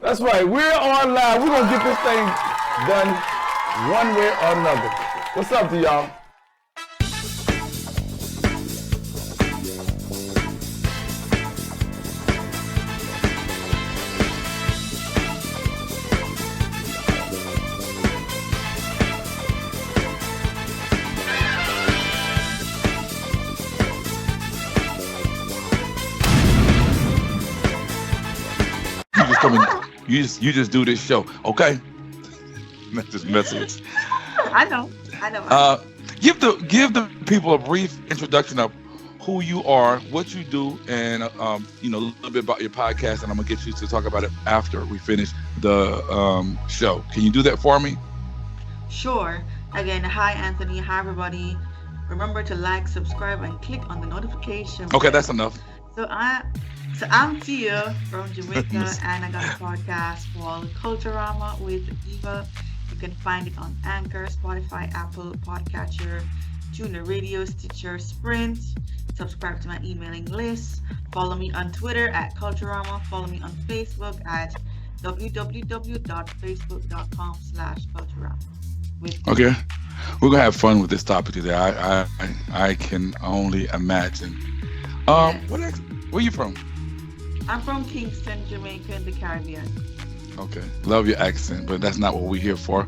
That's right. We're on live. We're gonna get this thing done one way or another. What's up to y'all? You just do this show, okay? That's just message. I know. Give the people a brief introduction of who you are, what you do, and a little bit about your podcast. And I'm gonna get you to talk about it after we finish the show. Can you do that for me? Sure. Again, hi Anthony. Hi everybody. Remember to like, subscribe, and click on the notification Okay, bell. that's enough. So I'm Tia from Jamaica, and I got a podcast called Kulcharama with Eva. You can find it on Anchor, Spotify, Apple Podcatcher, TuneIn Radio, Stitcher, Sprint. Subscribe to my emailing list. Follow me on Twitter at Kulcharama. Follow me on Facebook at www.facebook.com/Kulcharama. Okay, we're gonna have fun with this topic today. I can only imagine. Yes. Where you from? I'm from Kingston, Jamaica, in the Caribbean. Okay, love your accent, but that's not what we're here for.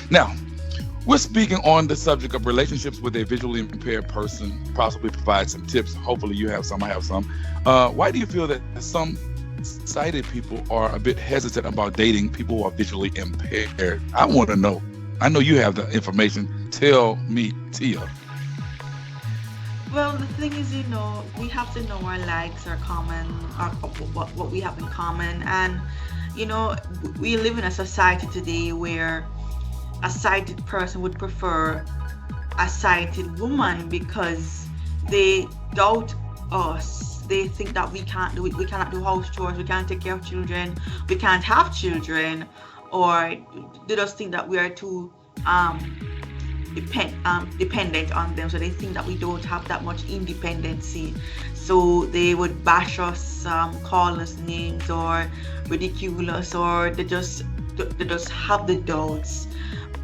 Now, we're speaking on the subject of relationships with a visually impaired person, possibly provide some tips. Hopefully you have some, I have some. Why do you feel that some sighted people are a bit hesitant about dating people who are visually impaired? I want to know. I know you have the information. Tell me, Tia. Well, the thing is, we have to know our likes, our common, what we have in common. And, we live in a society today where a sighted person would prefer a sighted woman because they doubt us. They think that we can't do it. We cannot do house chores. We can't take care of children. We can't have children. Or they just think that we are too dependent on them, so they think that we don't have that much independency, so they would bash us, call us names or ridicule us, or they just have the doubts.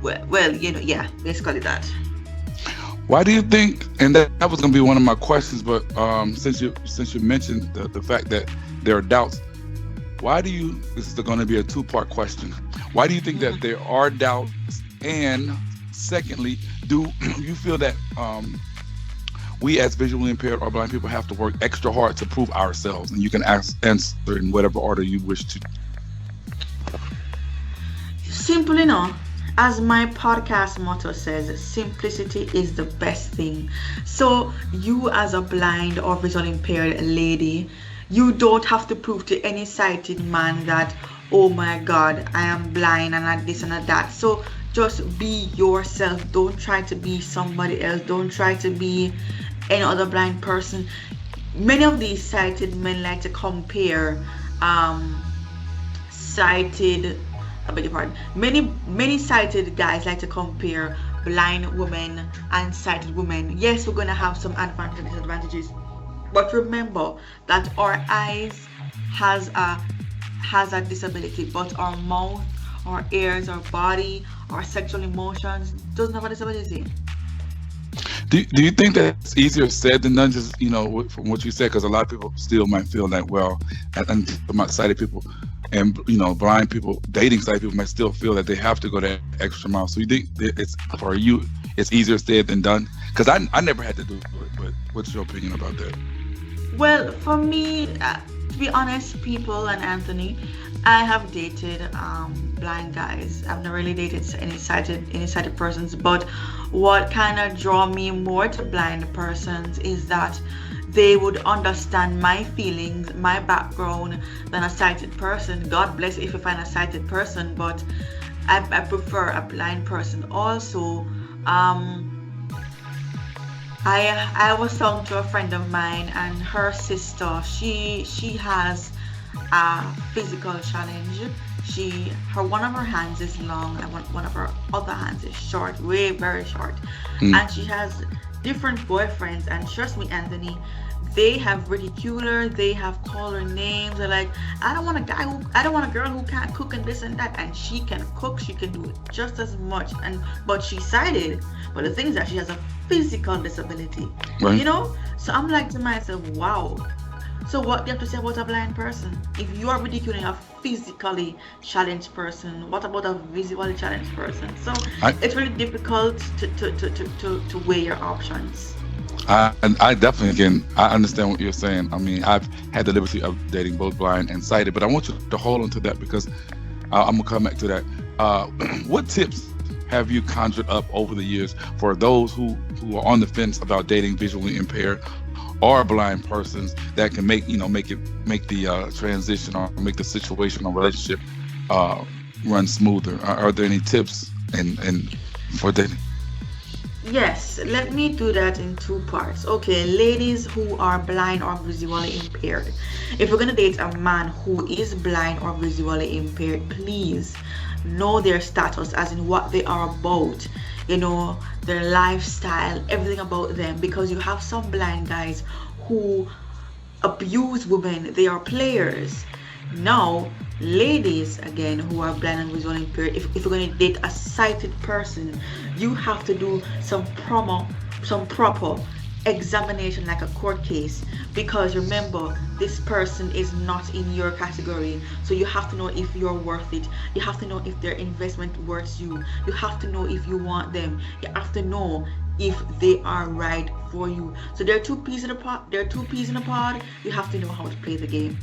Well, basically that. Why do you think, and that was going to be one of my questions, but since you mentioned the fact that there are doubts, this is going to be a two-part question. Why do you think that there are doubts? And secondly, do you feel that we as visually impaired or blind people have to work extra hard to prove ourselves? And you can answer in whatever order you wish to. Simple enough. As my podcast motto says, simplicity is the best thing. So you as a blind or visually impaired lady, you don't have to prove to any sighted man that, oh my God, I am blind and at this and at that. So just be yourself. Don't try to be somebody else. Don't try to be any other blind person. Many of these sighted men like to compare many sighted guys like to compare blind women and sighted women. Yes, we're going to have some advantages and disadvantages, but remember that our eyes has a disability, but our mouth, our ears, our body, our sexual emotions doesn't have a disability. Do you think that's easier said than done? Just from what you said, because a lot of people still might feel that, well, and sighted people and blind people dating sighted people might still feel that they have to go that extra mile. So you think it's for you, it's easier said than done? Because I never had to do it, but what's your opinion about that? Well, for me, to be honest, people and Anthony, I have dated blind guys. I've never really dated any sighted persons, but what kind of draw me more to blind persons is that they would understand my feelings, my background than a sighted person. God bless if you find a sighted person, but I prefer a blind person also. I was talking to a friend of mine, and her sister, she has a physical challenge. One of her hands is long and one of her other hands is short, very short. And she has different boyfriends, and trust me, Anthony, they have ridiculed her, they have called her names. They're like, I don't want a girl who can't cook and this and that. And she can cook, she can do it just as much. And but she's sighted. But the thing is that she has a physical disability. Right. You know? So I'm like to myself, wow. So what do you have to say about a blind person? If you are ridiculing a physically challenged person, what about a visually challenged person? So I, it's really difficult to weigh your options. I definitely can. I understand what you're saying. I mean, I've had the liberty of dating both blind and sighted, but I want you to hold on to that because I'm gonna come back to that. What tips have you conjured up over the years for those who are on the fence about dating visually impaired or blind persons that can make the transition or make the situation or relationship uh, run smoother? Are there any tips and for dating? Yes, let me do that in two parts. Okay, ladies who are blind or visually impaired. If you're gonna date a man who is blind or visually impaired, please know their status, as in what they are about, their lifestyle, everything about them, because you have some blind guys who abuse women, they are players. Now, ladies again who are blind and visually impaired, if you're going to date a sighted person, you have to do some proper examination like a court case, because remember, this person is not in your category. So you have to know if you're worth it. You have to know if their investment worth you. You have to know if you want them. You have to know if they are right for you. So there are two peas in a pot. There are two peas in a pod. You have to know how to play the game.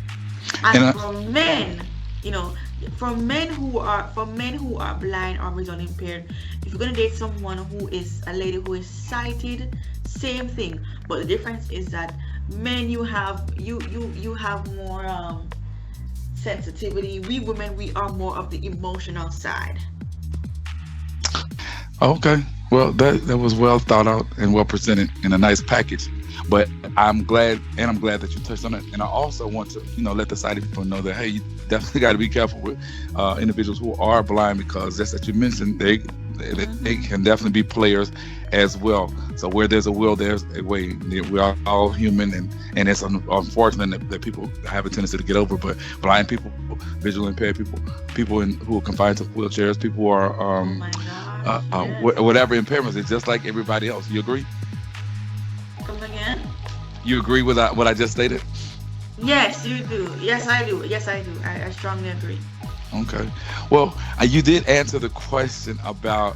And And for men, you know, for men who are blind or visually impaired, if you're gonna date someone who is a lady who is sighted, same thing. But the difference is that men, you have more sensitivity. We women, we are more of the emotional side. Okay. Well, that was well thought out and well presented in a nice package. But I'm glad that you touched on it. And I also want to, let the sighted people know that hey, you definitely got to be careful with individuals who are blind because just that you mentioned, they Hmm. can definitely be players as well. So where there's a will, there's a way. We are all human, and it's unfortunate that people have a tendency to get over. But blind people, visually impaired people, who are confined to wheelchairs, people who are Oh my gosh, yes. whatever impairments, it's just like everybody else. You agree? Come again? You agree with what I just stated? Yes, you do. Yes, I do. Yes, I do. I strongly agree. Okay. Well, you did answer the question about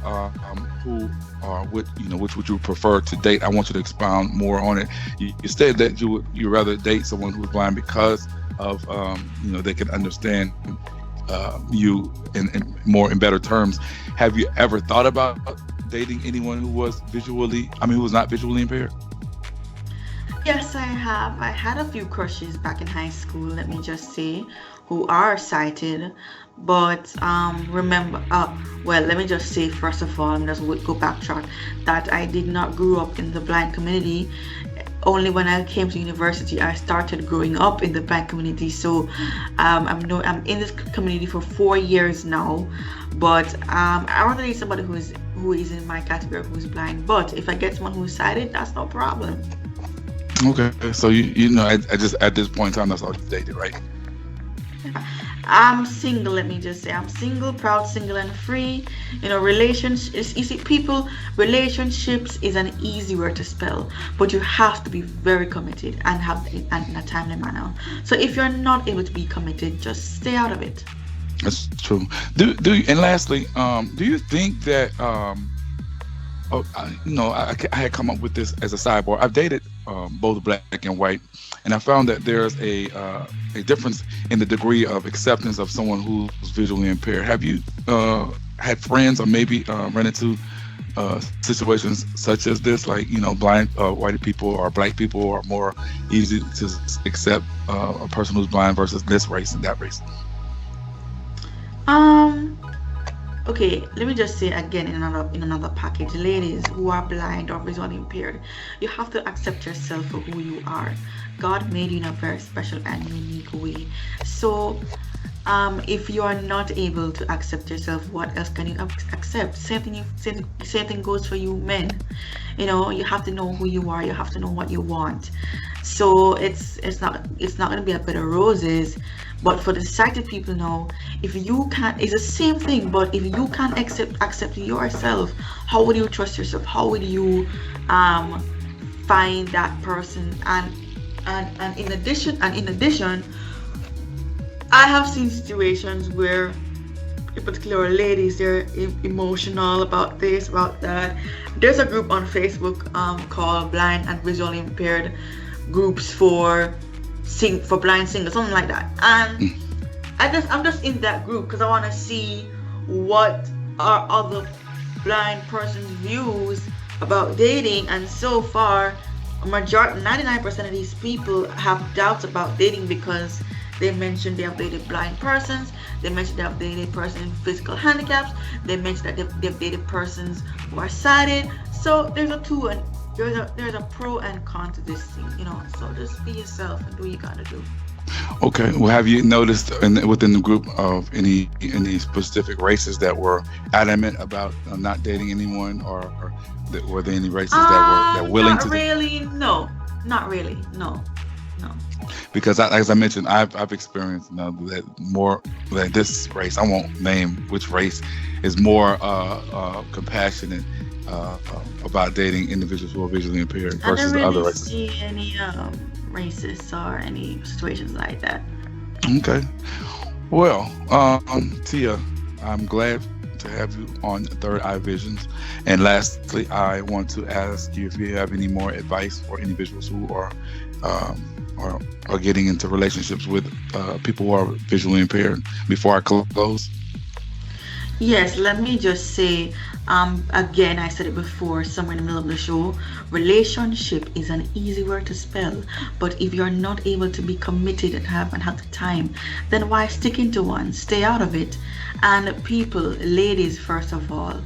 who or which would you prefer to date. I want you to expound more on it. You said that you rather date someone who's blind because of they can understand you in more in better terms. Have you ever thought about dating anyone who was not visually impaired? Yes, I have. I had a few crushes back in high school, let me just say, who are sighted. But remember, well, let me just say first of all, I'm just go backtrack that I did not grow up in the blind community. Only when I came to university, I started growing up in the blind community. So I'm in this community for 4 years now. But I want to date somebody who is in my category, who is blind. But if I get someone who is sighted, that's no problem. Okay. So I just at this point in time, that's all you've dated, right? I'm single, let me just say. I'm single, proud, single, and free. Relationships, you see, relationships is an easy word to spell, but you have to be very committed and have it in a timely manner. So if you're not able to be committed, just stay out of it. That's true. And lastly, do you think that I had come up with this as a sidebar. I've dated both black and white, and I found that there's a difference in the degree of acceptance of someone who's visually impaired. Have you had friends or maybe run into situations such as this, like blind white people or black people are more easy to accept a person who's blind versus this race and that race? Um, Okay, let me just say again in another package, ladies who are blind or visually impaired, you have to accept yourself for who you are. God made you in a very special and unique way. So, if you are not able to accept yourself, what else can you accept? Same thing goes for you men. You have to know who you are. You have to know what you want. So it's not gonna be a bed of roses. But for the sighted people now, if you can't, it's the same thing. But if you can't accept yourself, how would you trust yourself? How would you um find that person? And in addition, I have seen situations where, in particular, ladies, they're emotional about this, about that. There's a group on Facebook called Blind and Visually Impaired Groups for blind singers, something like that. And I'm just in that group because I want to see what are other blind persons' views about dating. And so far, a majority, 99% of these people have doubts about dating because they mentioned they have dated blind persons. They mentioned they have dated persons with physical handicaps. They mentioned that they've dated persons who are sighted. So there's a pro and con to this thing. So just be yourself and do what you gotta do. Okay. Well, have you noticed within the group of any specific races that were adamant about not dating anyone, or were there any races that were willing Not to? really. No, not really. No, no. Because as I mentioned, I've experienced that more that this race, I won't name which race, is more compassionate about dating individuals who are visually impaired I don't versus the other really races. see any racist or any situations like that. Okay. Well, Tia, I'm glad to have you on Third Eye Visions. And lastly, I want to ask you if you have any more advice for individuals who um, are getting into relationships with people who are visually impaired before I close. Yes, let me just say, again, I said it before, somewhere in the middle of the show, relationship is an easy word to spell, but if you're not able to be committed and have the time, then why stick into one? Stay out of it. And people, ladies, first of all,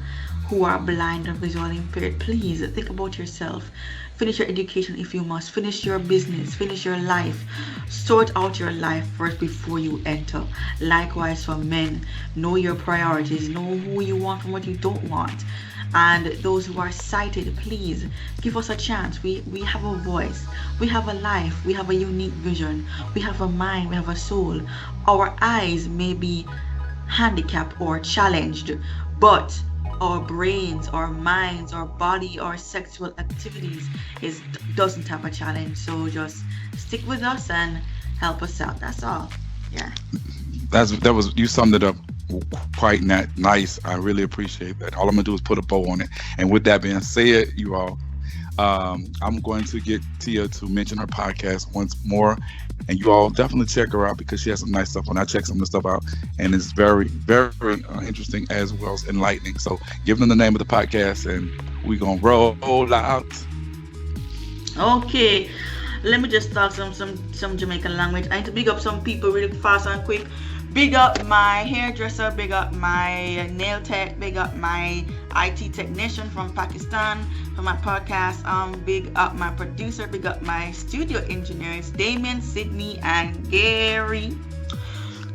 who are blind or visually impaired, please think about yourself. Finish your education if you must. Finish your business. Finish your life. Sort out your life first before you enter. Likewise for men. Know your priorities. Know who you want and what you don't want. And those who are sighted, please give us a chance. We have a voice. We have a life. We have a unique vision. We have a mind. We have a soul. Our eyes may be handicapped or challenged, but our brains, our minds, our body, our sexual activities doesn't have a challenge. So just stick with us and help us out. That's all. Yeah. That was you summed it up quite nice. I really appreciate that. All I'm gonna do is put a bow on it. And with that being said, you all, I'm going to get Tia to mention her podcast once more, and you all definitely check her out because she has some nice stuff on. I checked some of the stuff out, and it's very, very interesting as well as enlightening. So, give them the name of the podcast, and we're gonna roll out. Okay. Let me just talk some Jamaican language. I need to big up some people really fast and quick. Big up my hairdresser, big up my nail tech, big up my IT technician from Pakistan for my podcast. Big up my producer, big up my studio engineers, Damien, Sydney, and Gary.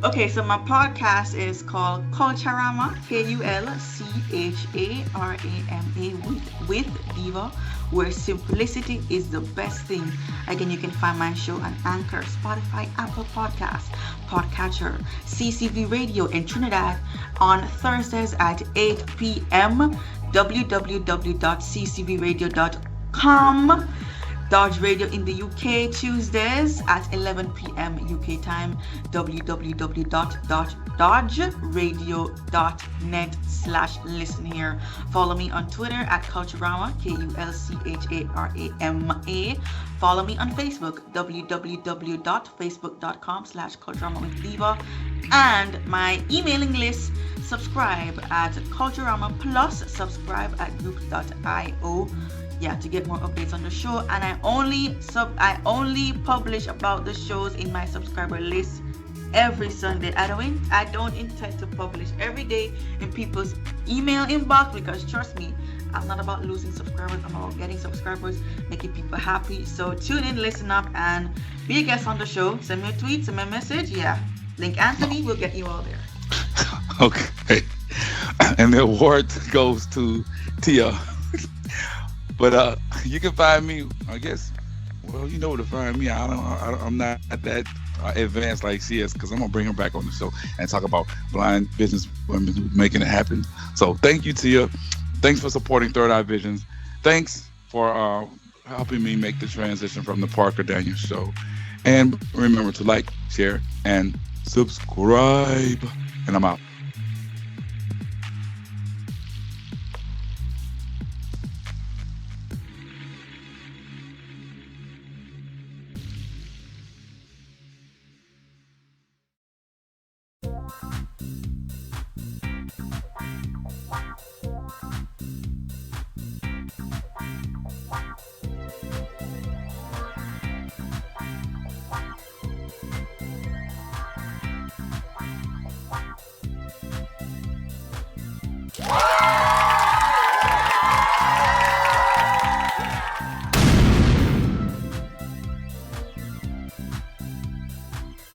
Okay, so my podcast is called Kulcharama, Kulcharama, with Diva, where simplicity is the best thing. Again, you can find my show on Anchor, Spotify, Apple Podcasts, Podcatcher, CCV Radio in Trinidad on Thursdays at 8 p.m. www.ccvradio.com. Dodge Radio in the UK Tuesdays at 11 p.m. UK time. www.dodgeradio.net/listen here. Follow me on Twitter at Kulcharama, Kulcharama. Follow me on Facebook, www.facebook.com/Kulcharama with Diva. And my emailing list, subscribe at Kulcharama Plus, subscribe at group.io. Yeah, to get more updates on the show. And I only publish about the shows in my subscriber list every Sunday. I don't intend to publish every day in people's email inbox because trust me, I'm not about losing subscribers. I'm about getting subscribers, making people happy. So tune in, listen up, and be a guest on the show. Send me a tweet, send me a message. Yeah, Link Anthony will get you all there. Okay. And the award goes to Tia. But you can find me, I guess, Well, you know where to find me. I'm not that advanced like she is, because I'm gonna bring her back on the show and talk about blind business women who making it happen. So thank you, Tia. Thanks for supporting Third Eye Visions. Thanks for helping me make the transition from the Parker Daniels show. And remember to like, share, and subscribe. And I'm out.